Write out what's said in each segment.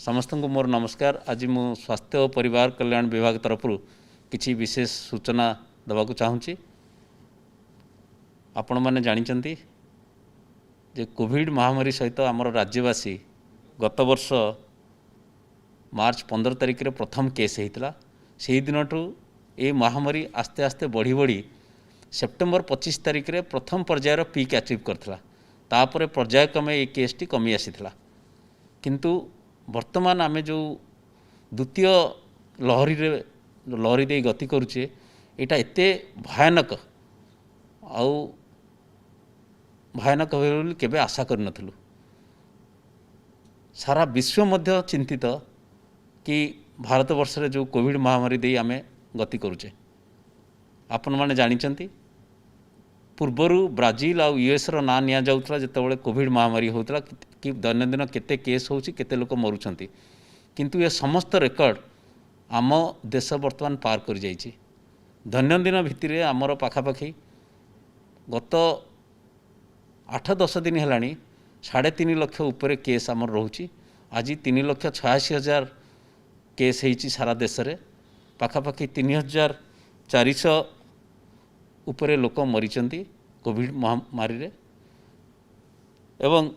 समस्त को मोर नमस्कार। आज मु स्वास्थ्य और परिवार कल्याण विभाग तरफ किसी विशेष सूचना देवाक चाहूँगी। आपण मैंने जानते जे कोविड महामारी सहित आमर राज्यवासी गत वर्ष मार्च 15 तारिख रे प्रथम केस होता। से दिन ये महामारी आस्ते आस्ते बढ़ी बढ़ी सेप्टेम्बर 25 तारिख रे प्रथम पर्यायर पीक अचीव करथिला। तापर पर्यायक्रमे ये केसटी कमी आसीथिला। किंतु वर्तमान आमे जो द्वितीय लहरी दे गति करुचे यहाँ एते भयानक भयानक हो केबे आशा कर नथलु। सारा विश्व मध्य चिंतित कि भारत वर्ष रे जो कोविड महामारी दे आमे गति करुचे। आपण माने जानिचंती पूर्वरु ब्राजिल आ यूएस रो ना निया जाउतला जेतेबेले कोविड महामारी होतला कि दैनंदिन केते केस होउची केते लोक मरुछंती। किंतु ये समस्त रेकर्ड आम देश वर्तमान पार कर जाइछि। दैनंदिन भित्तिरे आमर पाखापाखि गत 8-10 दिन हेलानी 3.5 लाख उपरे केस आमर रोची। आज 3,86,000 केस होइछि सारा देश रे। पाखापाखि 3,400 उपरे लोक मरीचंती कोविड महामारी रे। एवं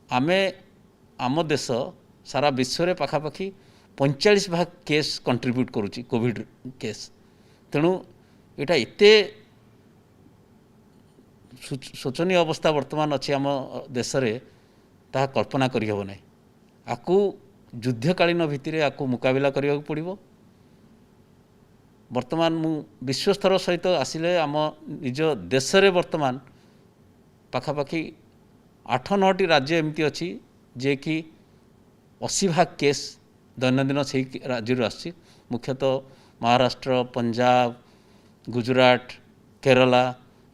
आमे आम देश सारा विश्व रे पाखापाखि 45% केस कंट्रीब्यूट करुच्ची कोविड केस। तेणु यहाँ एते शोचनीय अवस्था वर्तमान अच्छी आम देश रे ता कल्पना करि हेबो नै। आकु युद्धकालीन भित्तिरे आकु मुकाबिला करिया पड़िबो। वर्तमान मु विश्वस्तर सहित आसिले आम निज देश रे वर्तमान पाखापाखि 8-9टी राज्य एमती अच्छी जे कि 80% केस दैनंदिन से राज्य आसी। मुख्यतः महाराष्ट्र, पंजाब, गुजरात, केरला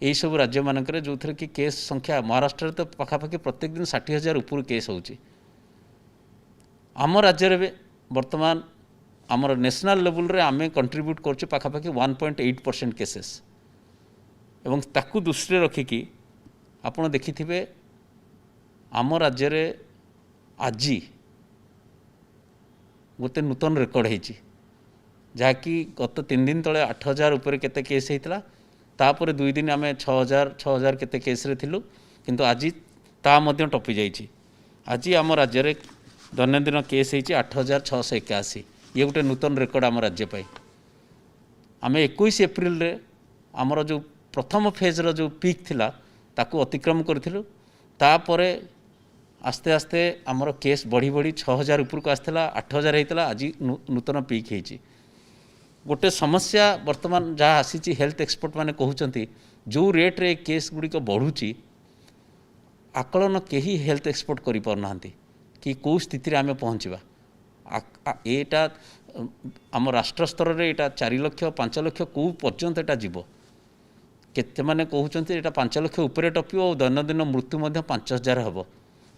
यही सब राज्य मानक जो थे कि केस संख्या महाराष्ट्र तो पाखापाखि प्रत्येक दिन 60,000 ऊपर केस होची। आम राज्य रे वर्तमान आमर नेशनल लेवल रे आमे कंट्रीब्यूट करछु पाखापाखि 1.8% केसेस। एवं ताकू दृष्टि रखिकी आपण देखिथिबे आम राज्य रे आज गोटे नूतन रेकर्ड होती जहाँकि गत 3 दिन तले 8,000 उपरे केते केस होता। तापर 2 दिन आम 6,000 केते केस रे थिलु। किंतु आज ता मध्य टपी जाइछि। आज आम राज्य रे दैनंदिन केस होती 8,681। ये गोटे नूतन रेकर्ड आम राज्य पाई। आम 21 एप्रिल रे आमर जो प्रथम फेज रो जो पीक थिला ताकू अतिक्रम करथिलु। तापरे आस्ते आस्ते आमर केस बढ़ी बढ़ी 6,000 ऊपर को आसला। 8,000 होता। आज नूतन पीक होती। गोटे समस्या वर्तमान जहाँ आसी हेल्थ एक्सपर्ट माने कहउचंती जो रेट रे केस गुड़िक बढ़ुची आकलन केही हेल्थ एक्सपर्ट करि पारनांती कि कौ स्थिति रे आमे पहुँचवा। एटा आम राष्ट्र स्तर रे एटा 4 लाख 5 लाख कौ पर्यंत एटा जीव। केते माने कहउचंती एटा 5 लाख उपरे टपियो और दैनंदिन मृत्यु मध्य 5,000 हबो।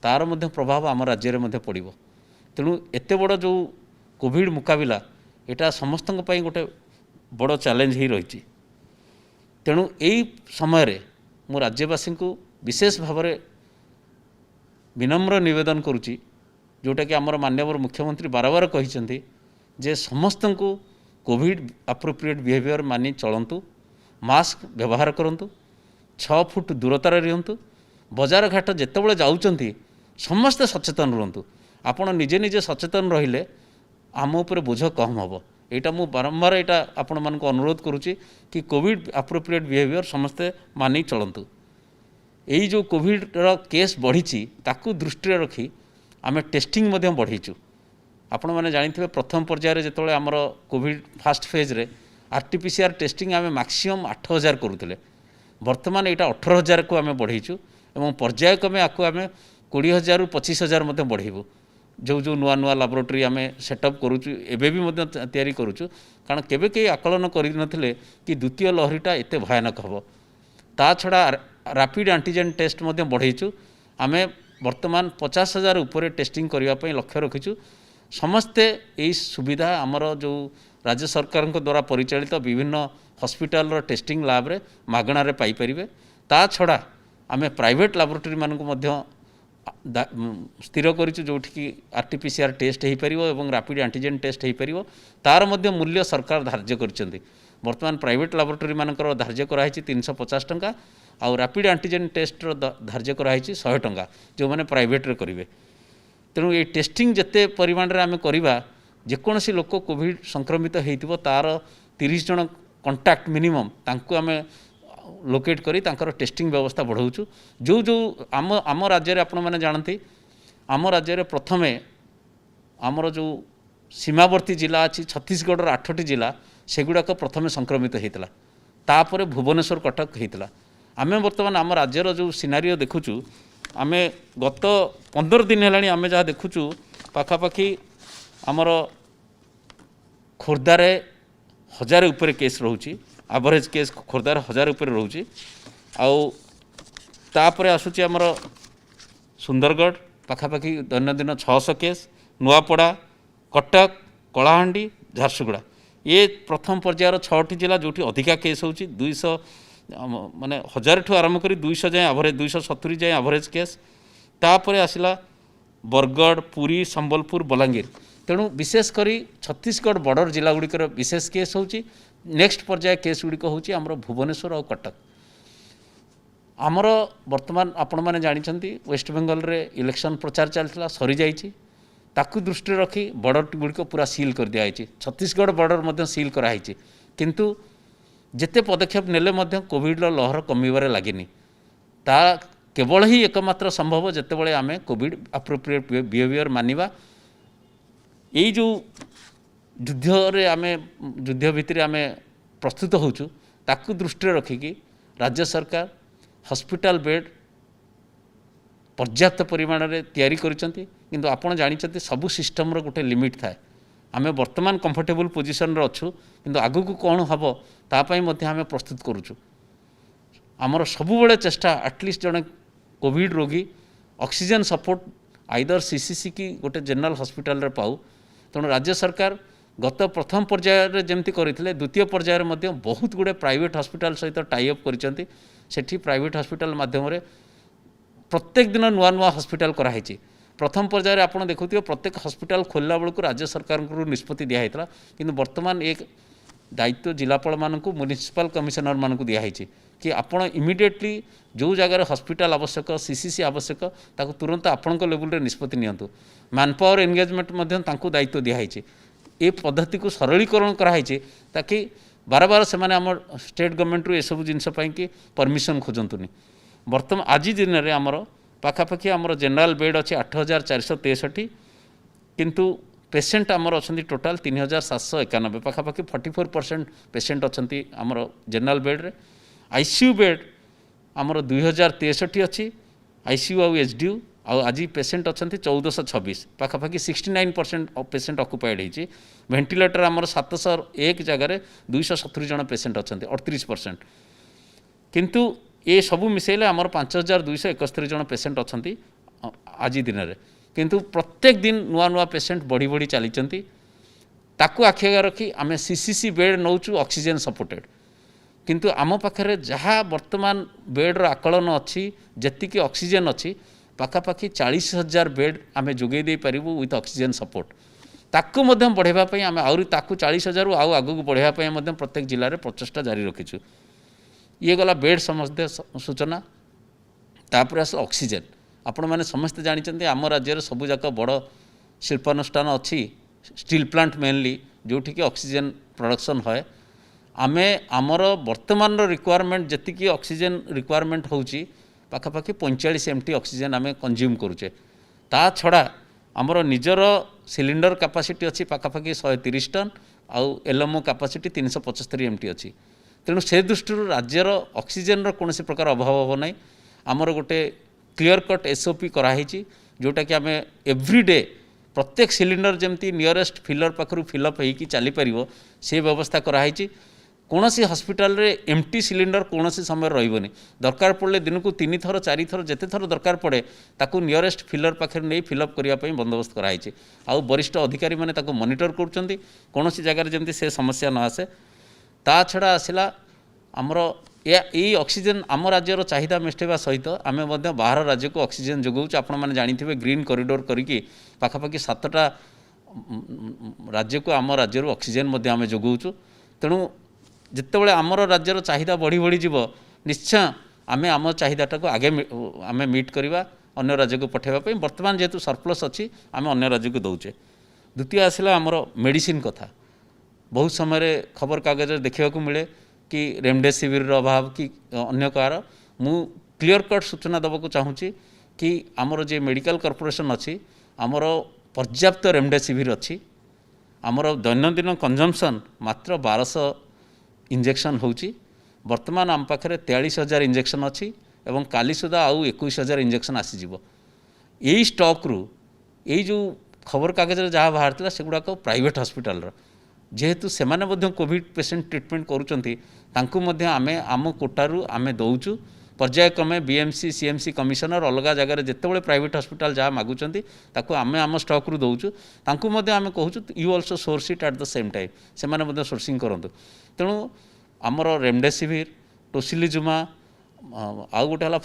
तार मध्य प्रभाव आम राज्य रे मध्य पड़िबो। तेणु एते बड़ जो कोविड मुकाबिला एटा समस्त गोटे बड़ चैलेंज ही रही। तेणु यही समय रे मु राज्यवासी को विशेष भाव में विनम्र निवेदन करुच्ची जोटा कि आमर माननीय मुख्यमंत्री बार बार कहते जे समस्त को कोविड एप्रोप्रिएट बिहेवियर मानि चलतु, मास्क व्यवहार करूँ, 6 फुट दूरतार रुहतु, बजार घाट जितेबाला जाऊँच समस्ते सचेतन रुहतु। आपण निजे निजे सचेतन रहिले आम उपर बोझ कम हम। यहाँ मु बारंबार यहाँ आपण मान अनुरोध करुच्ची कि कोविड एप्रोप्रिएट बिहेवियर समस्ते मानि चलतु। यही जो कोविड केस बढ़ी ताकू दृष्टि रखी आम टेस्टिंग बढ़ाइचु। आपण मैंने जानी प्रथम पर्यायर जिते आमर कोविड फास्ट फेज रे आरटीपीसीआर टेस्टिंग आम मैक्सिमम 8,000 करुले। वर्तमान यहाँ 18,000 को आम बढ़ाइचु और पर्यायक्रमे आपको आम 20,000 ରୁ 25,000 मध्य बढ़ेबू। जो जो नुआ नुआ लैबोरेटरी आम सेटअप करुचु एबे भी मध्य तैयारी करुचु। कारण केबे के आकलन करनथिले कि द्वितीय लहरीटा एते भयानक हबो। ता छड़ा रैपिड एंटीजन टेस्ट मध्य बढ़ाइचु। आम वर्तमान 50,000 उपरे टेस्टिंग करने पई लक्ष्य रखिचु। समस्ते यही सुविधा आमर जो राज्य सरकार द्वारा परिचालित विभिन्न हॉस्पिटल टेस्टिंग लैब रे मागणार पाई परिबे। ता छड़ा आम प्राइवेट लैबोरेटरी मानक मध्य स्थिर करूँ जो RT-PCR टेस्ट हो पार और रैपिड एंटीजेन टेस्ट हो पार तार मध्य मूल्य सरकार धार्य कर बर्तमान प्राइवेट लैबोरेटरी मानकर धार्य कराई 350 टंका आउ रैपिड एंटीजेन टेस्ट धार्य कराई 100 टंका जो मैंने प्राइवेट करेंगे। तेणु ये टेस्टिंग जिते परिमाण में आम करवा जेकोसी लोक कोविड संक्रमित हो तार 30 जन कंटाक्ट मिनिमम तांको आम लोकेट करी तांकर टेस्टिंग व्यवस्था बढ़ाऊँ जो जो आम राज्य में आपण मैंने जानते आम राज्य में प्रथमे आमर जो सीमावर्ती जिला अच्छी छत्तीसगढ़ 8टी जिला सेगुड़ाक प्रथमे संक्रमित होता तापर भुवनेश्वर कटक होता आम बर्तमान आम राज्यर जो सिनारियो देखुचु आम गत 15 दिन है आम जहाँ देखुचु पाखापाखि आमर खोर्धारे 1000 उपरे केस रोची एवरेज केस खोर्धार 1000 उपरे रोची आउे आसूची आमर सुंदरगढ़ पाखापाखि दैनंदिन 600 केस नुआपड़ा कटक कलाहांडी झारसुगुड़ा ये प्रथम पर्यायर 6टी जिला जो अधिका केस हो 200 माने 1000 ठू आरंभ कर 200 जाए एवरेज 270 जाए एवरेज केस तापर आसला बरगढ़ पुरी संबलपुर बलांगीर तेणु विशेषकर छत्तीसगढ़ बॉर्डर जिला गुड़िकर विशेष केस हो नेक्स्ट पर्याय केस गुड़िक हूँ आमर भुवनेश्वर और कटक आमर वर्तमान आपण मैंने जानते वेस्ट बेंगल रे इलेक्शन प्रचार चलता सरी जाइए ताकू दृष्टि रखी बॉर्डर गुड़िक पूरा सील कर दिखाई छत्तीसगढ़ बॉर्डर सील कराई किंतु जिते पदक्षेप नेले कोविड लहर कमिबारे लगिनी ता केवल ही एकमात्र संभव जितेबाला आम कोविड एप्रोप्रिएट बिहेवियर मानिबा यही जो युद्ध आम युद्ध भितर आम प्रस्तुत होचु ताकू दृष्टि रखिकी राज्य सरकार हॉस्पिटल बेड पर्याप्त परिमाण में तैयारी करिसेंती किंतु आपण जानिछंती सबु सिस्टम रो गोटे लिमिट थाए आम वर्तमान कंफर्टेबल पोजिशन रे अच्छु किंतु आगु को कौन हम तापाई मध्य आम प्रस्तुत करुचु आमर सबुबले चेष्टा एटलिस्ट जड़े कोविड रोगी ऑक्सीजन सपोर्ट आइदर सीसीसी की गोटे जनरल हॉस्पिटल रे पाऊ तेणु राज्य सरकार गत प्रथम पर्यायर जमती करते द्वितीय पर्यायर बहुत गुड़े प्राइवेट हॉस्पिटल सहित टाई अप कर प्राइवेट हॉस्पिटल माध्यम प्रत्येक दिन नुआ नुआ हॉस्पिटल कराई प्रथम पर्यायर आप देखुए प्रत्येक हॉस्पिटल खोलला बेलू राज्य सरकार निष्पत्ति दिखाई किंतु वर्तमान एक दायित्व जिलापाल मानक म्युनिसिपल कमिशनर मानक दिखाई कि आपण इमिडिएटली जो जगार हॉस्पिटल आवश्यक सीसीसी आवश्यक ताकू तुरंत आपण लेवल रे निष्पत्ति नियंतु मैन पावर एंगेजमेंट दायित्व दिखाई ये पद्धति को सरलीकरण कराई ताकि बार बार से स्टेट गवर्नमेंट ये सब जिनपाई कि परमिशन खोजतुनि बर्तमान आज दिन में आमर पाखापाखि आमर जनरल बेड अच्छे 8463 किंतु पेसेंट आमर अच्छा टोटाल 3791 पाखापाखि 44% पेसेंट अच्छा आमर जनरल बेड रे आईसीयू बेड आमर 2063 अच्छी आईसीयू आउ एचडीयू आज पेसेंट अच्छा 1426 पाखापाखि 69% पेसेंट अक्युपाइड होती वेंटिलेटर आमर 701 जगार 270 जन पेसेंट अच्छा 38% किंतु ये सबू मिसेले आमर 5271 जन पेसेंट अच्छा आज दिन में किंतु प्रत्येक दिन नुआ नुआ पेसेंट बढ़ी बढ़ी चली ताकू आखि आगे रखी आम सीसीसी बेड नौचु ऑक्सीजन सपोर्टेड किंतु आम पाखे जहाँ वर्तमान बेड्र आकलन अच्छी जी ऑक्सीजन अच्छी पाखापाखि 40,000 बेड आम जोगे दे पारिबु विथ ऑक्सीजन सपोर्ट ताकू मध्यम बढ़ावाई आम आहरी ताकू 40,000 आउ आगू बढ़ावाई प्रत्येक जिले में प्रचेषा जारी रखीचु ये गला बेड समस्ते सूचना तापर आस ऑक्सीजन आपण मैंने समस्ते जानते आम राज्य सबू जाक बड़ शिल्पानुष्ठान अच्छी स्टील प्लांट मेनली जोटि कि ऑक्सीजन प्रोडक्शन है आमे आमर वर्तमान रिक्वायरमेंट जी ऑक्सीजन रिक्वायरमेंट होची पाखापाखि 45 MT ऑक्सीजन आमे कंज्यूम करुचे ता छड़ा आमर निजर सिलिंडर कैपेसिटी अच्छी पाखापाखि 130 टन आउ एलएमओ कैपेसिटी 375 MT अच्छी तेणु से दृष्टि राज्यर ऑक्सीजन कौन प्रकार अभाव हम ना आमर गोटे क्लीयर कट एसओपी कराई जोटा कि आम एव्रीडे प्रत्येक सिलिंडर जमती नियरेस्ट फिलर पाखु फिलअप होगी चली पार से व्यवस्था कराई कौन सी हॉस्पिटल रे एमटी सिलिंडर कौन समय रही दरकार पड़े दिन को 3 थर 4 थर जिते थर दरकार पड़े ताकू नियरेस्ट फिलर पाखे नहीं फिलअप करने बंदोबस्त कराई आउ वरिष्ठ अधिकारी मैंने मॉनिटर करुँच कौन सी जगार जमती से समस्या न आसे ता छड़ा आसला आमर यही ऑक्सीजन आम राज्यर चाहिदा मेटाइबा सहित आम बाहर राज्य को ऑक्सीजन जोगाऊँ। आपण मैंने जानी ग्रीन कॉरिडोर करिकी पाखापाखि 7टा राज्य को आम राज्य ऑक्सीजन आम जोगाऊँ। तेणु जितेबाला आमर राज्यर चाहिदा बढ़ी बढ़ी जीव निश्चय आम आम चाहिदाटा को आगे आम मीट करवा अन्य राज्य को पठाइबा बर्तमान जेहेतु सरप्लस अच्छी आम अन्य राज्य को दौचे। द्वितीय आसला आमर मेडिसिन कथा। बहुत समय खबर कागज देखा मिले कि रेमडेसिविर अभाव कि अन्य कार मु क्लियर कट सूचना देवाक चाहूँगी कि आमर जे मेडिकल कॉर्पोरेशन अच्छी आमर पर्याप्त रेमडेसिविर अच्छी। आमर दैनंदिन कंजम्पशन मात्र 1200 इंजेक्शन होची। वर्तमान आम पाखे 43,000 इंजेक्शन अच्छी एवं काली सुधा आउ 21,000 इंजेक्शन आसीजिवो। यही स्टॉक रु यही जो खबर कागज जहाँ बाहर सेगुड़ाक प्राइवेट हॉस्पिटल जेहेतु से कोविड पेशेंट ट्रीटमेंट करूँ आम आम कोटारू आम दौचु पर्यायक्रमे बीएमसी सीएमसी कमिशनर अलग जगह जितेबाला प्राइवेट हॉस्पिटल जहाँ मागुंट आम आम स्टॉक रू दौचु। आम कहूँ you also source it at the same time से सोर्सिंग करूँ। तेणु आमर रेमडेसिविर टोसिलिजुमा आउ गोटे है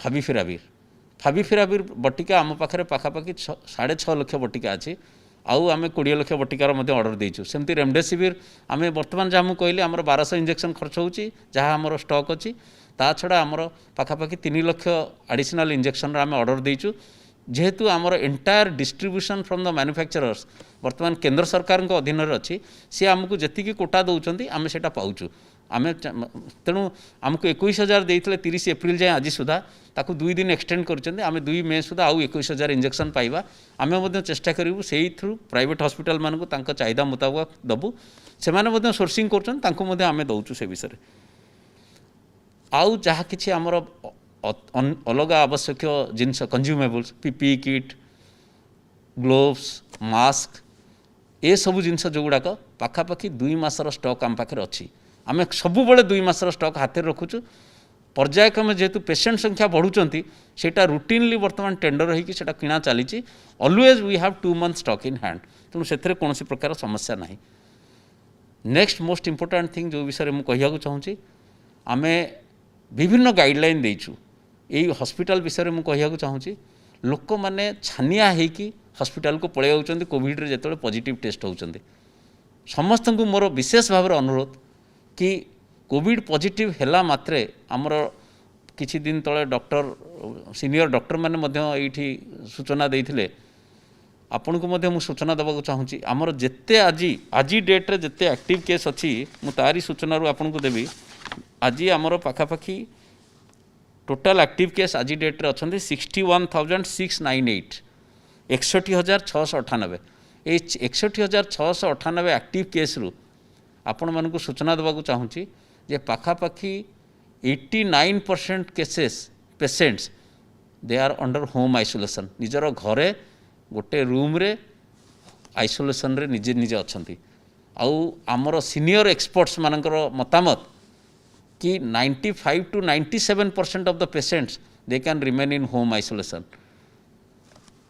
फाविपिराविर बटिका आम पाखे पाखापाखि 6.5 लाख बटिका अच्छी। आउ आम 20 लाख बटिकार ऑर्डर देचु। सेमती रेमडेसिविर आम बर्तमान जहाँ मुझे कहली आमर 1200 इंजेक्शन खर्च होची जहाँ आमर स्टॉक अच्छी। ता छड़ा आमर पाखापाखि 3 लाख एडिशनल इंजेक्शन आम ऑर्डर देचु। जेहेतु आमर entire distribution from the manufacturers बर्तमान केंद्र सरकार अधीन अच्छी सी आमको जी कोटा दौरान आम से पाचु। आम तेणु आमको 21,000 देते 30 एप्रिल जाए आज सुधा ताकू 2 दिन एक्सटेंड कर 2 मे सुधा आउ 21,000 इंजेक्शन पाइबा। आम चेष्टा करूँ से थ्रू प्राइवेट हॉस्पिटल मानक चाहिदा मुताबक दबू से सोर्सिंग कर आम दौचु। से विषय आउ जहाँ कि आमर अलग आवश्यक जिनस consumables PPE kit gloves mask ये सब जिनस जो गुड़ाक पाखापाखि 2 मासर स्टॉक आम पाखे अच्छी। आम सबुबले 2 मासर स्टॉक हाथ में रखुचु। पर्यायक्रमे जेहेतु पेशेंट संख्या बढ़ुंट सेटा रुटीनली वर्तमान टेंडर होगी किणा चली। Always we have 2 month stock in hand. तेणु से कौन प्रकार समस्या ना। नेक्स्ट मोस्ट इम्पोर्टाट थिंग जो विषय में कहूँ चाहूँगी आम विभिन्न गाइडलाइन देचु यही हॉस्पिटल विषय में कहूँ चाहूँगी। लोक मैंने छानिया होगी हॉस्पिटल को पलि जाऊँच कोविड रे जो पॉजिटिव टेस्ट होती समस्त को मोर विशेष भाव अनुरोध कि कोविड पॉजिटिव हैला मात्रे आमर किछि दिन तले डॉक्टर सीनियर डॉक्टर माने ये सूचना देते आपण को मु सूचना देवाक चाहूँगी। आमर जिते आज डेट रे जिते एक्टिव केस अच्छी मुझे सूचना आपन को देवी। आज आमर पाखापाखि टोटाल एक्टिव केस आज डेट रे अच्छा 61,698 61,698 ये 61,698 एक्टिव केस रु आपण मानक सूचना देवाक चाहूँगी जे पाखापाखि 89% cases patients they are under home isolation निजर घरे गोटे रूम रे आइसोलेशन रे निजे निजे अच्छी। आउ आमर सीनियर एक्सपर्ट्स मानकर मतामत कि 95 to 97% of the patients they can remain in home isolation.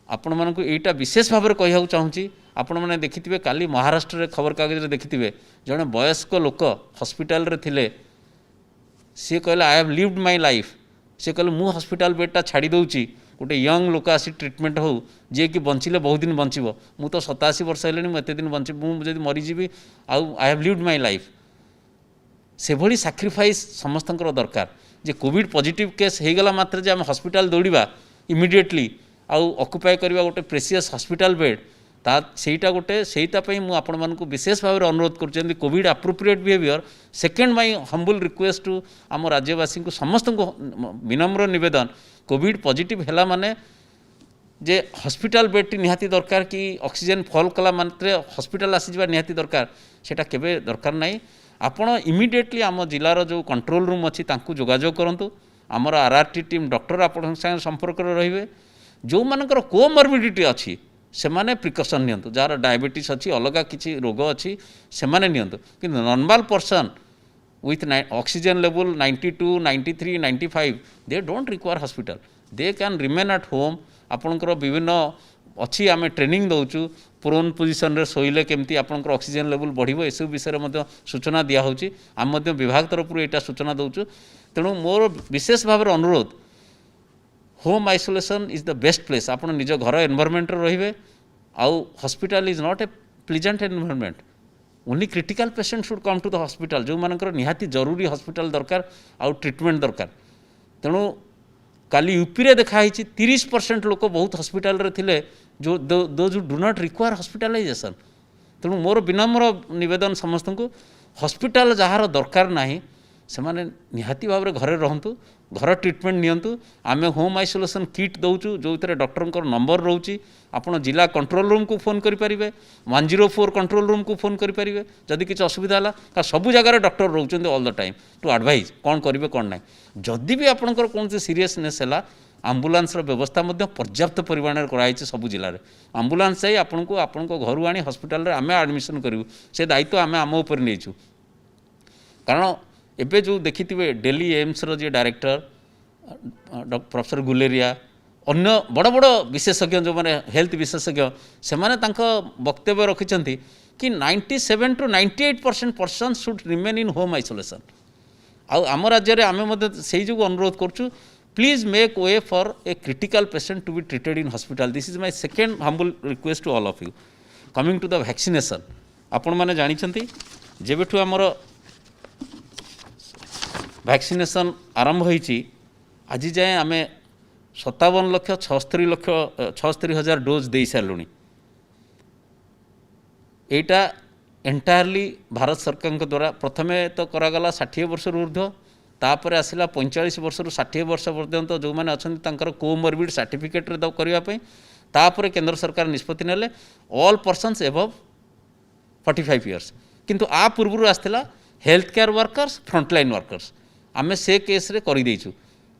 आपण मानक एटा विशेष भाव में कहूँ चाहूँगी। आपण मैंने देखिथिबे काली महाराष्ट्र रे खबर कागज देखिथिबे जड़े वयस्क लोक हॉस्पिटल रे थिले सी कहले I have lived my life सी कहले मु हॉस्पिटल बेडटा छाड़ी दउची गोटे यंग लोक आसी ट्रीटमेंट हो जे कि बंचिले बहुत दिन बंचिबो मु तो 87 वर्ष हेलेनी मु एते दिन बंचि मु जदि मरीजीबी आउ आई हैव लिव्ड माय लाइफ से भली सैक्रिफाइस समस्तंकर दरकार। जे कोविड पॉजिटिव केस हो गला मात्र जे आम हॉस्पिटल दौड़िबा इमिडिएटली आउ ऑक्युपाई करबा गोटे प्रेसियस हॉस्पिटल बेड ता सेटा गोटे सेटापी मुझे आपण मानक विशेष भाव में अनुरोध कर COVID appropriate behaviour. Second my humble request to आम राज्यवासी को समस्त को विनम्र निवेदन कोविड पॉजिटिव हैला माने जे हॉस्पिटल बेडटी निहाती दरकार कि ऑक्सीजन फॉल कला मात्रे हॉस्पिटल आसीजा निहाती दरकार सेटा केबे दरकार नहीं। आपण इमिडिएटली आम जिलार जो कंट्रोल रूम अच्छी तांकु जोगाजोग करंतु आमर आरआरटी टीम डॉक्टर आपण संगे संपर्क रहिबे। जो मानकर कोमॉर्बिडिटी अच्छी से माने प्रिकॉशन नियंतु जार डायबिटीज अच्छी अलग किसी रोग अच्छी से माने नियंतु कि normal person with oxygen level 92 93 95 they don't require hospital they can remain at home. आपणकर विभिन्न अच्छी आम ट्रेनिंग दौचु प्रोन पोजिशन रे शोइले केमती आपनकर ऑक्सीजन लेवल बढ़िबो एसब विषय में सूचना दिया होची आम विभाग तरफ एटा सूचना दउछु तेणु मोर विशेष भाव अनुरोध home isolation is the best place आप निज घर एनवायरमेंट रे आउ hospital is not a pleasant environment only critical patient should come to the hospital जो मानकर निहाती जरूरी हॉस्पिटल दरकार आउ ट्रीटमेंट दरकार तेणु काली यूपी रे देखाई 30% लोक बहुत हॉस्पिटल रे थिले जो those do not require hospitalization तेणु मोर विनम्र निवेदन समस्त को हॉस्पिटल जार दरकार नाही से माने निहाती भाव में घरे रहतु घर ट्रीटमेंट नियंतु आमे होम आइसोलेशन किट दउचु जो डॉक्टर नंबर रोची आपण जिला कंट्रोल रूम को फोन करि परिबे 104 कंट्रोल रूम को फोन करि परिबे जदि किछ असुविधा हला का सब जगह डॉक्टर रोचंदी all the time to advise कौन करिवे कौन नाही जदि भी आपनकर कोन से सीरियसनेस हला आम्बुलांस व्यवस्था मध्य पर्याप्त परिमाण में कराई सब जिले में आम्बुलांस जाई आपन को घर आनी हॉस्पिटल रे आमे एडमिशन करू से दायित्व आमे आम उपर नेछु कारण एबे जो देखिथिबे दिल्ली एम्स रो जे डायरेक्टर प्रोफेसर गुलेरिया अन्य बड़ बड़ विशेषज्ञ जो माने हेल्थ विशेषज्ञ से माने तांको वक्तव्य रखिछंती कि 97 to 98% person should remain in home isolation आम राज्य में आमे मध्य सेही जो अनुरोध करछु please make way for a critical patient to be treated in hospital this is my second humble request to all of you coming to the vaccination आपण माने जानिछंती जेबेठु हमर वैक्सीनेशन आरंभ होईची आज जाए आम 57,76,000 डोज दे सारूँ एटा एंटायरली भारत सरकार द्वारा प्रथमे तो करागला 60 वर्ष ऊर्ध्व तापर आसला 45 वर्ष 60 वर्ष पर्यंत जो मैंने अच्छा कोमोरबिड सर्टिफिकेट करने तापर केंद्र सरकार निष्पत्ति नेले ऑल पर्सन्स एबव 45 इयर्स किंतु आ पूर्व आसला health care workers frontline workers आमे से केस रे करि देइछु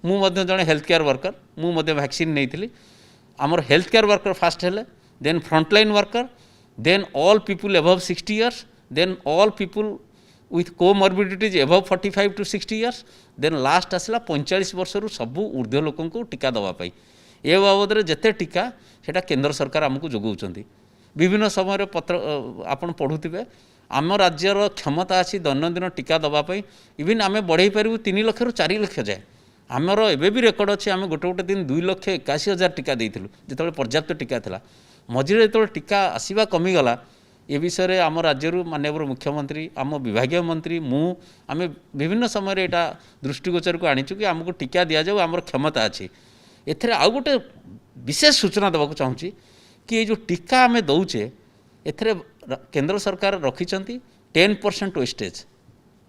मु मध्य जने हेल्थ केयर वर्कर मु मध्य वैक्सीन नहीं आमर हेल्थ केयर वर्कर फास्ट हेले then frontline worker then all people above 60 years then all people with comorbidities above 45 to 60 years then last आसला 45 वर्ष सबू ऊर्ध्व लोक को टीका दवापाई ए बाबद में जिते टीका सेटा केंद्र सरकार आमको जोगाउछंती विभिन्न समय पत्र आपण पढ़ुथिबे आम राज्यर क्षमता अच्छी दैनंदिन टीका दवापाई इवन आम बढ़ई पारू 3 लाख ରୁ 4 लाख जाए आमर एबे भी रेकर्ड अच्छे आम गोटे गोटे दिन 2,81,000 टीका देइथिलु जेतबे पर्याप्त टीका थिला मझिरे जो टीका आसवा कमीगला ए विषय में आम राज्य माननीय मुख्यमंत्री आम विभाग मंत्री आम विभिन्न समय यहाँ दृष्टिगोचर को आनीचु कि आमको टीका दि जाऊ आमर क्षमता अच्छी एथरे आउ गोटे विशेष सूचना देवाक चाहूँगी कि ये जो टीका आम दौचे एथरे केंद्र सरकार रखिंट 10% वेस्टेज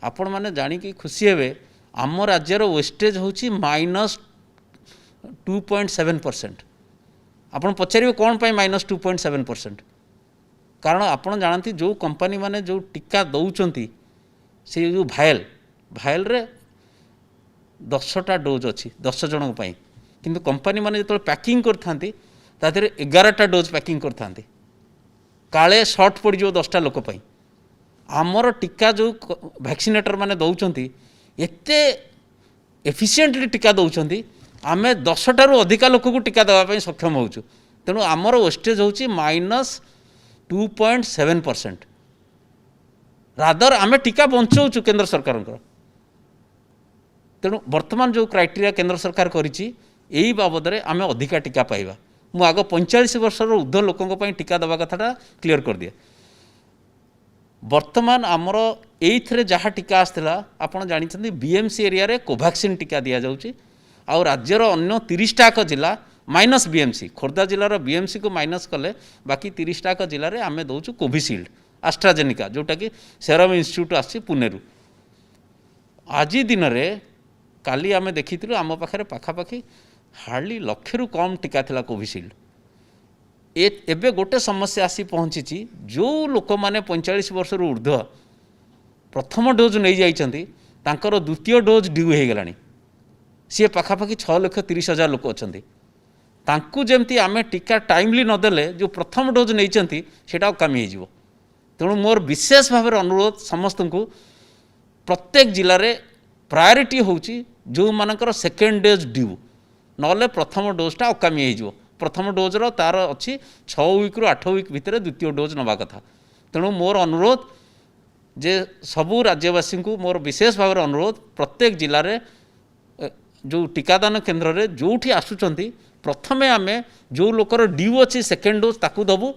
आपण मैंने जाणिकी खुशी हे आम राज्यर वेस्टेज हूँ -2.7%। आपड़ पचारे कौन पाई -2.7%? कारण आपड़ जानती जो कंपनी माने जो टीका दौरान से जो भायल रे 10टा डोज अच्छी 10 जन किंतु कंपनी माने जो पैकिंग करथांती तादेरे 11टा डोज पैकिंग करथांती काले शॉर्ट पड़ जो 10टा लोक पाई आमर टीका जो वैक्सीनेटर माने दौरान एते एफिशिएंटली टीका दौरान आम 10टारू अधिका लोक को टीका देवाई सक्षम होचु तेणु आमर वेस्टेज हूँ -2.7%। रादर आम टीका बंचाऊँ केंद्र सरकार तेणु वर्तमान जो क्राइटेरिया केंद्र सरकार करिछि एही बाबद में आम अधिका टीका पाइबा मु आग 45 वर्षर ऊर्ध्व लोकों टीका दवा कथाटा क्लीयर कर दिए। वर्तमान आमर एइथरे जहाँ टीका आसला आपड़ जानते बीएमसी एरिया रे कोवैक्सीन टीका दि जाउछि आ राज्यर अन्य 30टाक जिला माइनस बीएमसी खोर्धा जिलार बीएमसी को माइनस कले बाकी 30टाक जिले में आम दौचु कोविशील्ड आस्ट्राजेनिका जोटा कि सेरम इंस्टीट्यूट आसी पुनेरु आज दिन में काली आम देखी आम पाखे पाखापाखि हार्डली 1,00,000 रु कम टीका थिला कोविशील्ड एबे गोटे समस्या आसी पहुँची जो लोक मैंने 45 वर्ष ऊर्ध्व प्रथम डोज नहीं जाइछंती तांकर द्वितीय डोज ड्यू हो गलानी सी पाखापाखि 6,30,000 लोक अच्छा तांकु जेमती आम टीका टाइमली नदेले जो प्रथम डोज नहीं सेटा कमी हो तेणु मोर विशेष भाव अनुरोध समस्त को प्रत्येक जिले में प्रायोरिटी होची जो मानकर सेकेंड डोज ड्यू नले प्रथम डोजटा अकामी हो प्रथम डोज्र तार अच्छी 6 वीक रु 8 वीक भितर द्वितीय डोज नवा कथा। तेणु मोर अनुरोध जे सबू राज्यवासी को मोर विशेष भाव अनुरोध प्रत्येक जिले में जो टीकादान केन्द्र में जोठी आसुचंती प्रथमे आमे जो लोकर ड्यू अच्छी सेकेंड डोज ताकू दबू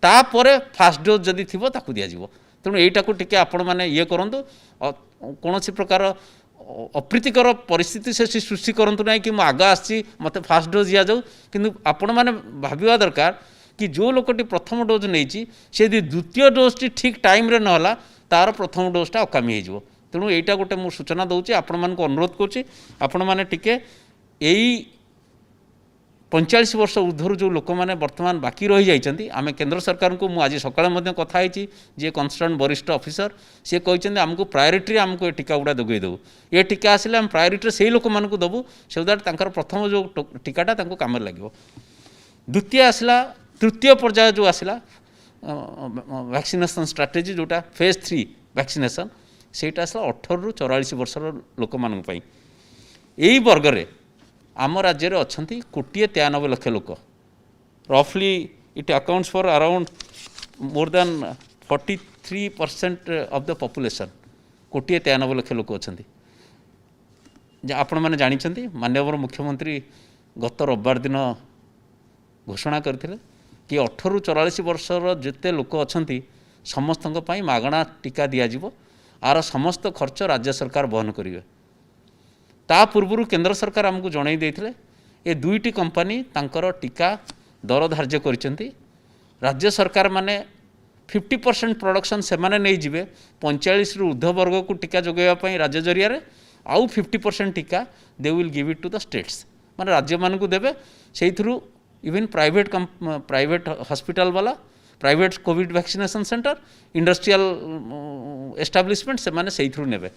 तापर फास्ट डोज जदि थी ताकू दिज्व। तेणु यहीटा को टिके आपण मैंने ये करूँ कौन प्रकार अप्रीतिकर परिस्थिति से सृष्टि करूँ ना कि मुझे आग आसी मत फास्ट डोज दि जाऊ कि आपण मैंने भाविया दरकार कि जो लोकटी प्रथम डोज नहीं सी द्वितीय डोज ठीक टाइम रे नहला तार प्रथम डोजटा अकामी हो। तेणु यहीटा गोटे मुझे सूचना दूसरी आपण मानक अनुरोध करुँची आपण मैंने टिके यही 45 वर्ष ऊर्ध्वर जो लोक मैंने बर्तमान बाकी रही जाइछंती आमे केंद्र सरकार को मुझे आज सकाଳେ कथा जी कंसर्न वरिष्ठ ऑफिसर सी कहते आमको प्रायोरिटी आमको ये टीका गुड़ा जोगे देवु ये टीका आसिले आम प्रायोरिटी से लोक मानक देवु सो दैट तांकर प्रथम जो टीकाटा तांको काम लगे। द्वितीय आसला तृतीय पर्याय जो आसला वैक्सीनेशन स्ट्राटेजी जोटा फेज 3 वैक्सीनेशन सेटा आसला 18 रु 44 वर्षर लोक मानक पई। एई वर्ग रे आम राज्य में अच्छा 1,93,00,000 लोक रफली it accounts for around more than 43% of the population 1,93,00,000 लोक अच्छा। आपण मैंने जानते माननीय मुख्यमंत्री गत रविवार दिन घोषणा करते कि 18 रु 44 वर्षर जिते लोक अच्छा समस्त मागणा टीका दिज्व आर समस्त खर्च राज्य सरकार बहन करेंगे। ता पूर्व केंद्र सरकार आमको जन देते ये दुईटी कंपनी तांकर टीका दर धार्य कर राज्य सरकार माने 50% प्रोडक्शन से माने नहीं जिवे 45 रु ऊर्ध्व वर्ग को टीका जोगाइवाई राज्य जरिया रे आउ 50% टीका they will give it to the states माने राज्य मान को देवे से इवन प्राइवेट हॉस्पिटल वाला private COVID vaccination centre industrial establishment से माने से नेबे।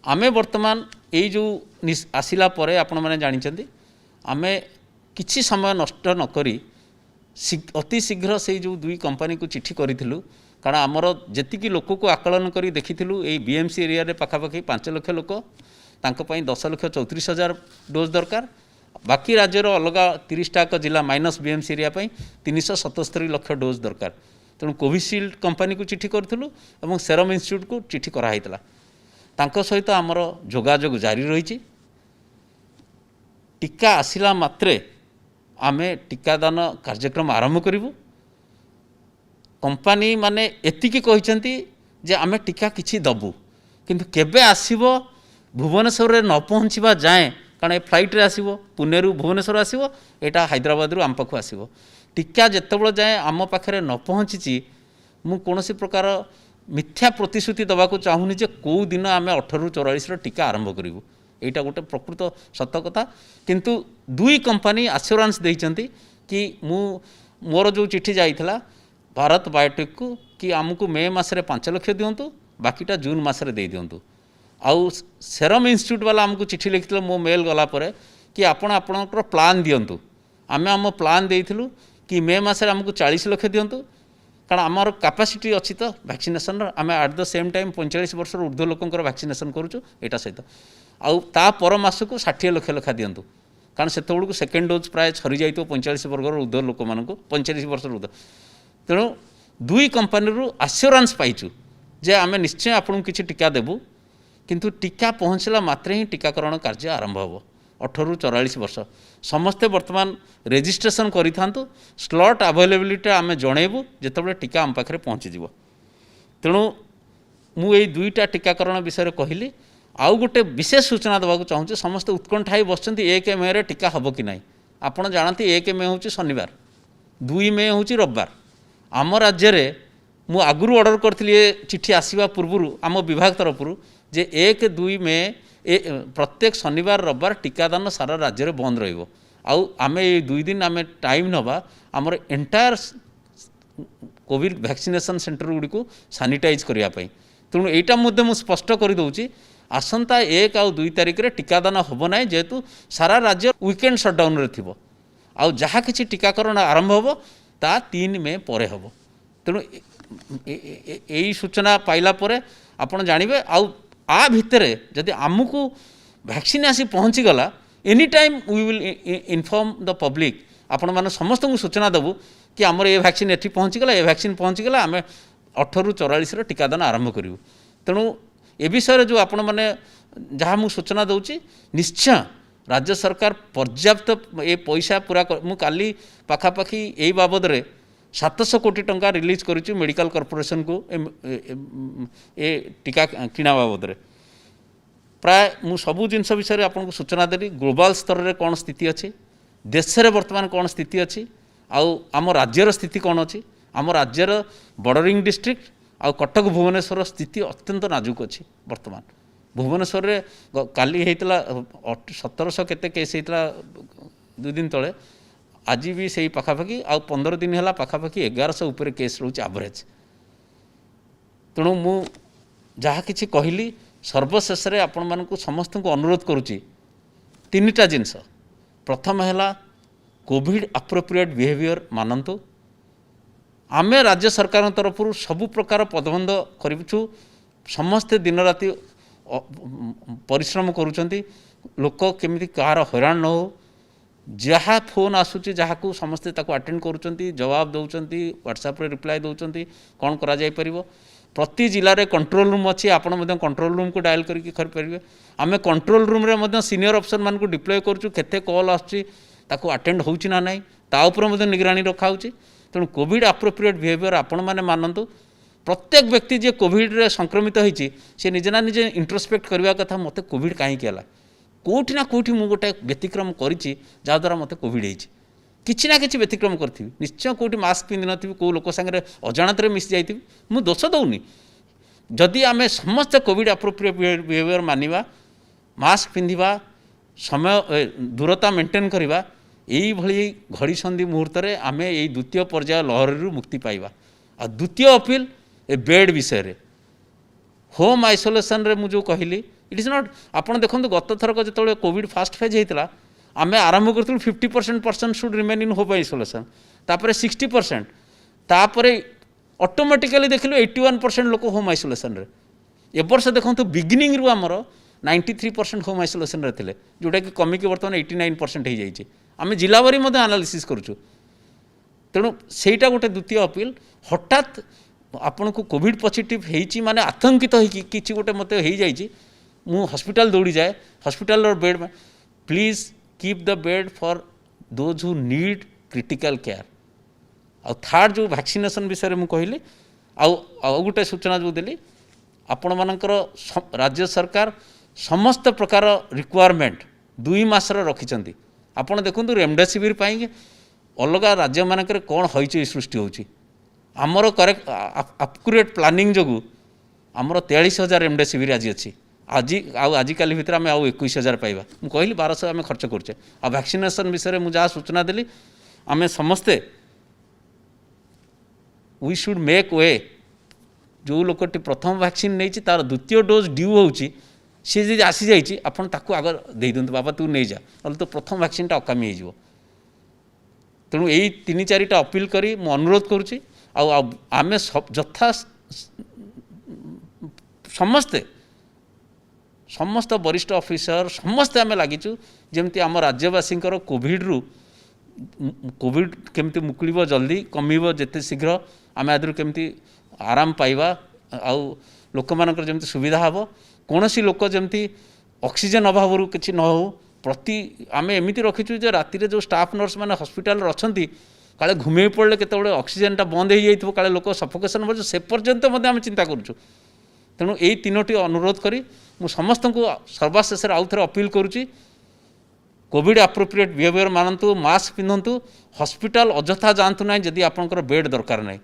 आमे वर्तमान ये जो आसिला परे आपण मैंने जानते आमे किछि समय नष्ट नकरी अति शीघ्र से जो दुई कंपनी को चिठी करूँ कारण आमर जी लोक को आकलन कर देखिलु ये बीएमसी एरिया रे पाखापाखि 5 लाख लोक तांको 10,34,000 डोज दरकार बाकी राज्यर अलग 30टा जिला minus BMC area 377 lakh dose दरकार। तेणु कोविशील्ड कंपनी को चिठी करूँ और सेरम इंस्टीट्यूट को चिठी कराइला तांको सहित आमर जोगाजोग जारी रही। टीका आसिला मात्रे आमे टीकादान कार्यक्रम आरंभ करूँ। कंपनी माने एतिकी कहते जे आमे टीका किछि दबु किंतु केबे आसीबो भुवनेश्वर रे न पहुँचवा जाए कारण फ्लाइट रे आसीबो पुणे रु भुवनेश्वर आसीबो एटा हैदराबाद रु आम पाखु आसीबो टीका जेतेबेले जाए आम पाखरे न पहुँची मु कोनोसी प्रकार मिथ्या प्रतिश्रुति दबाक चाहूनी जे कौ दिन आम 18 रु 44 टीका आरंभ करूँ यहाँ गोटे प्रकृत सत कथा। किंतु दुई कंपनी आश्योरेंस देइचंती कि मोर जो चिठी जाइथिला भारत बायोटेक को कि आमको मे मासरे 5 लाख दिंतु बाकीटा जून मासरे दे दिंतु आउ सेरम इंस्टीट्यूट वाला आमको चिठी लिखिथिले मो मेल गला परे कि आपणकर प्लान दिंतु आमे आम प्लान देइथिलु कि मे मासरे आमको 40 लाख दिंतु कारण आमर कैपेसिटी अच्छी तो वैक्सीनेशन आम एट द सेम टाइम 45 वर्ष ऊर्ध्व लोकंकर वैक्सीनेशन करूँ यहाँ सहित आउ ता पर मास को 60 लाख लेखा दिंतु कारण से सेकेंड डोज प्राय सरी जाइए 45 वर्ग ऊर्ध्व लोक मान 45 वर्ष ऊर्ध्व। तेणु दुई कंपनी आश्योरेंस पाइचु जे आम निश्चय आपको किसी टीका देबू किंतु टीका पहुँचला मात्रे ही टीकाकरण कार्य आरंभ हो 18 रु 44 वर्ष समस्ते वर्तमान रेजिस्ट्रेशन करिथांतु स्लॉट अवेलेबिलिटी आम जनइबू जितेबाला टीका आम पाखे पहुँचीज। तेणु मु ये दुईटा टीकाकरण विषय कहली आउ गोटे विशेष सूचना देवाक चाहूँगी समस्ते उत्कंठाई बसंत 1 मे रे टीका हम कि ना आपड़ जानते 1 मे हूँ शनिवार 2 मे हूँ रविवार आम राज्य में मु आगुरी ऑर्डर करी चिठी आसवा पूर्व आम विभाग तरफ जे 1-2 मे प्रत्येक शनिवार रविवार टीकादान सारा राज्य में बंद रहिबो आउ आमे 2 दिन आमे टाइम नवा आमर entire Covid vaccination centre Gudi को सानिटाइज करने। तेणु यहाँ मुझे स्पष्ट कर दूची आसंता 1 और 2 तारिख रे टीकादान हम ना जेहेतु सारा राज्य वीकेंड सटडाउन रे थिबो आउ जहा किछि टीकाकरण आरंभ हो ता 3 मे परे हम। तेणु यही सूचना पाइला परे आपण जानिबे आउ आ भितरे जदि आमको वैक्सीन आसी पहुँची गला any time we will inform the public आपण मैंने समस्त को सूचना देवु कि आमर ये वैक्सीन एठी पहुँचीगला ये वैक्सीन पहुँचीगला आम 18 ରୁ 44 टीकादान आरंभ करूँ। तेणु ए विषय जो आपण मैंने जहाँ मुझे सूचना दूची निश्चय राज्य सरकार पर्याप्त ए पैसा पूरा मु काली पाखापाखि यही बाबद रे 700 कोटी टंका रिलीज करुच्ची मेडिकल कॉर्पोरेशन को ए टीका किना बाबद रे प्राय मु सबू जिनस विषय आपको सूचना देली ग्लोबल स्तर में कौन स्थिति अच्छी देश में बर्तमान कौन स्थिति अच्छी आम राज्यर स्थिति कौन अच्छी आम राज्यर बॉर्डरिंग डिस्ट्रिक्ट आउ कटक भुवनेश्वर स्थिति अत्यंत नाजुक अच्छी बर्तमान भुवनेश्वर रे काली होता 1700 केते केस होता 2 दिन तले आज भी सही पाखापाखि आ 15 दिन है पाखापाखि 1100 उपर केस रोच एवरेज। तेणु मु जहाँ किसी कहली सर्वशेष आपण मानक समस्त को अनुरोध करुच्ची 3टा जिनस प्रथम है कोविड अप्रोप्रिएट बिहेवियर मानतु आमे राज्य सरकार तरफ सबु प्रकार पदबंध करूँ समस्ते दिन राति परिश्रम करुँच लोक केमी कहार हैरान न हो जहाँ फोन आसूची जहाँ को समस्ते ताको अटेंड करुँच जवाब दौरान व्हाट्सएप रिप्लाई दौरान कौन करा जाय परिबो प्रति जिले में कंट्रोल रूम अच्छी आपण कंट्रोल रूम को डायल करके करेंगे आम कंट्रोल रूम रे सीनियर अफसर मान को डिप्लॉय करुँ केते कॉल आसको अटेंड होची ना नहीं ता उपर निगरानी रखा तेणु कोविड अप्रोप्रिएट बिहेवियर आपण मैंने मानतु प्रत्येक व्यक्ति जे कोविड रे संक्रमित होती सी निजे ना निजे इंट्रोस्पेक्ट करने कथा मत कोविड कहीं कौटी ना कौटी मुझे गोटे व्यतिक्रम करी जहाद्वारा मत कोविड होती किसी ना कि व्यतिक्रम करी निश्चय कौटी मास्क पिंधि नी कौ लोक सागर अजाणत मिसी जाइए मुझे दोष दौनी जदि आम समस्त कोविड अप्रोप्रिएट बिहेवियर मानिबा मास्क पिंधिबा समय दूरता मेंटेन करवा यही घड़ी संधि मुहूर्त में आम यही द्वितीय पर्याय लहरी मुक्ति पाइबा। आ द्वितीय अपील ए बेड विषय रे होम आइसोलेशन रे मुझे कहली इट इज नॉट आपड़ देखो गत थरक जो कोविड फास्ट फेज होता आम आरंभ करूँ 50% person should remain in home isolation तापर 60% तापर ऑटोमेटिकली देखिलु 81% लोक होम आइसोलेशन रे ए वर्ष देखो बिगिनिंग रु आमर 93% होम आइसोलेशन रे थिले जोटा कि कमिक बर्तमान 89% हो जाइए आम जिलावारी एनालिसिस करूँ। तेणु सेटा गोटे द्वितीय अपील हठात आपन को कोविड पॉजिटिव होती माने आतंकित होती गोटे मत हो जाइए मु हॉस्पिटल दौड़ी जाए हॉस्पिटल बेड में please keep the bed for those who need critical care. आ थर्ड जो वैक्सीनेशन विषय में कहली आउ गोटे सूचना जो देली आपण मानकर राज्य सरकार समस्त प्रकार रिक्वायरमेंट 2 मासर रखिंट आपड़ देखूँ रेमडेसिविर अलग राज्य मानक कौन हईच सृष्टि होची आमर करेक्ट अक्यूरेट प्लानिंग जो आमर 43,000 रेमडेसिविर आज अच्छी आज आजिकल भितर आम 21,000 पाइबा मुझे कहली 1200 आम खर्च करुचे। आ वैक्सीनेशन विषय में जहाँ सूचना देली आम समस्ते वी शुड मेक वे जो लोकटी प्रथम वैक्सीन नहीं तार द्वितीय डोज ड्यू होची सी जी आसी जाइए आपन ताकू आग दे दिंतु बाबा तू नहीं जा ना तो प्रथम वैक्सीनटा अकामी हो। तेणु यही 3-4टा अपील करी मु अनुरोध करुच्ची आम यथा समस्ते समस्त वरिष्ठ ऑफिसर समस्ते आम लगिचु जमती आम राज्यवासी कोविड रु कोविड केमती मुकुलिब जल्दी कमिब जेते शीघ्र आम आदि केमती आराम पाइबा आउ लोक मानकर जमती सुविधा हबो कौन सी लोक जमती ऑक्सीजन अभाव किसी न हो प्रति आम एमती रखीचु जे राति जो स्टाफ नर्स मैंने हॉस्पिटल अच्छा काले घूमे पड़े केत ऑक्सीजन बंद हो जाइए काले लोक सफोकेशन हो से पर्यंत आम चिंता करुँ। तेणु यही 3टी अनुरोध करी मु समस्त को सर्वशेष आउ थे अपील करुच्ची कोविड अप्रोप्रिएट बिहेवियर मानतु मास्क पिंधतु हॉस्पिटल अजथा जातु ना जदि आपंकर बेड दरकार ना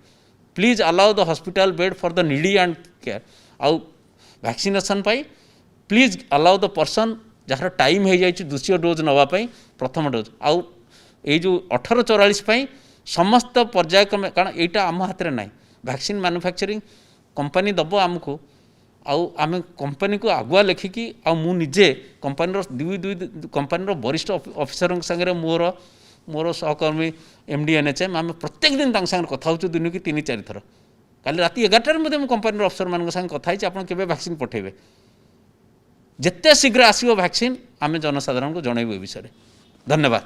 please allow the hospital bed for the needy and care आउ वैक्सीनेशन पाई प्लीज अलाउ द पर्सन जार टाइम हो जाए द्वितीय डोज नापी प्रथम डोज आउ जो 1844 समस्त पर्यायक्रमे कारण यहाँ आम हाथ में ना वैक्सीन मैन्युफैक्चरिंग कंपनी दब आमको आम कंपनी को आगुआ लिखिकी मु निजे कंपनी कंपनी वरिष्ठ ऑफिसर सागर मोर मोर सहकर्मी एमडी एनएचएम आम प्रत्येक दिन सागर कथा हो दिन की 3-4 थर काली राति 11टार कंपनी अफसर मान संगे कथा आप वैक्सीन पठेबे जिते शीघ्र आसो वैक्सीन आम जनसाधारण को जनइबू ए विषय। धन्यवाद।